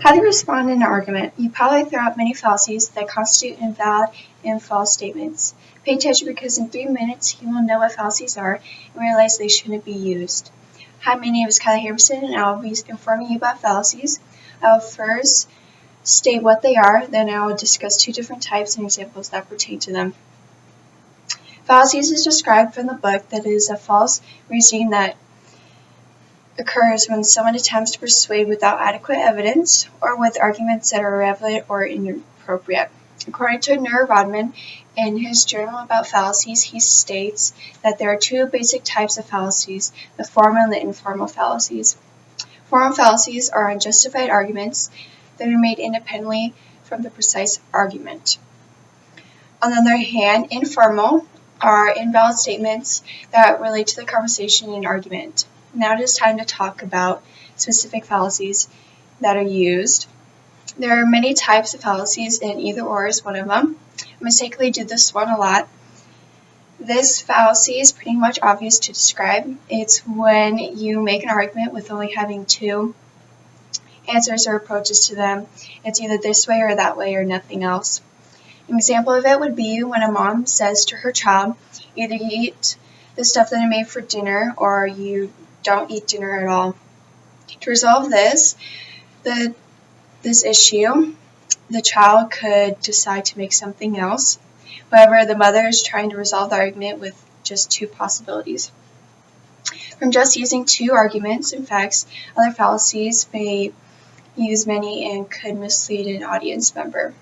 How to respond in an argument. You probably throw out many fallacies that constitute invalid and false statements. Pay attention because in 3 minutes you will know what fallacies are and realize they shouldn't be used. Hi, my name is Kylie Harrison and I will be informing you about fallacies. I will first state what they are, then I will discuss two different types and examples that pertain to them. Fallacies is described from the book that is a false reasoning that occurs when someone attempts to persuade without adequate evidence or with arguments that are irrelevant or inappropriate. According to Nur Rodman, in his journal about fallacies, he states that there are two basic types of fallacies, the formal and the informal fallacies. Formal fallacies are unjustified arguments that are made independently from the precise argument. On the other hand, informal are invalid statements that relate to the conversation and argument. Now it is time to talk about specific fallacies that are used. There are many types of fallacies, and either or is one of them. I mistakenly do this one a lot. This fallacy is pretty much obvious to describe. It's when you make an argument with only having two answers or approaches to them. It's either this way or that way or nothing else. An example of it would be when a mom says to her child, either you eat the stuff that I made for dinner or you don't eat dinner at all. To resolve this issue, the child could decide to make something else. However, the mother is trying to resolve the argument with just two possibilities. From just using two arguments and facts, other fallacies may use many and could mislead an audience member.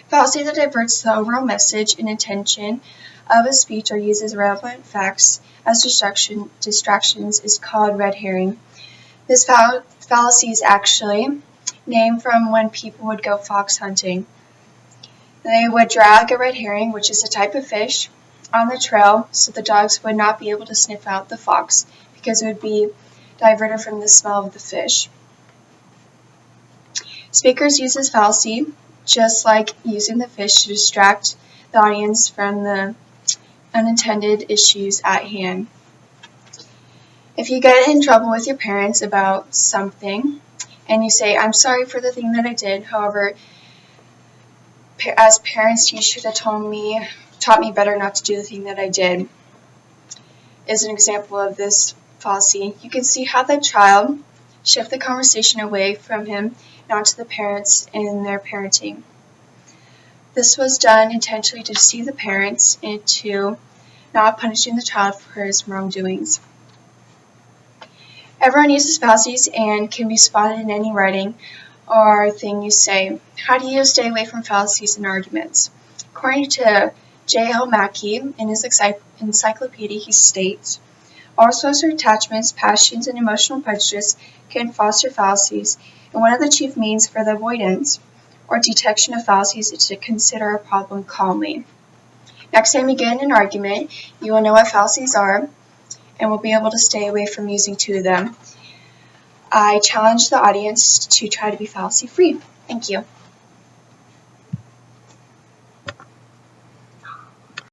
Fallacy that diverts the overall message and intention of a speech or uses relevant facts as distractions is called red herring. This fallacy is actually named from when people would go fox hunting. They would drag a red herring, which is a type of fish, on the trail so the dogs would not be able to sniff out the fox because it would be diverted from the smell of the fish. Speakers use this fallacy just like using the fish to distract the audience from the unintended issues at hand. If you get in trouble with your parents about something and you say, I'm sorry for the thing that I did, however, as parents you should have taught me better not to do the thing that I did, is an example of this fallacy. You can see how the child shift the conversation away from him and onto the parents and their parenting. This was done intentionally to deceive the parents into not punishing the child for his wrongdoings. Everyone uses fallacies and can be spotted in any writing or thing you say. How do you stay away from fallacies in arguments? According to J.L. Mackie in his encyclopedia, he states, all sorts of attachments, passions, and emotional prejudice can foster fallacies, and one of the chief means for the avoidance or detection of fallacies is to consider a problem calmly. Next time you get in an argument, you will know what fallacies are and will be able to stay away from using two of them. I challenge the audience to try to be fallacy-free. Thank you.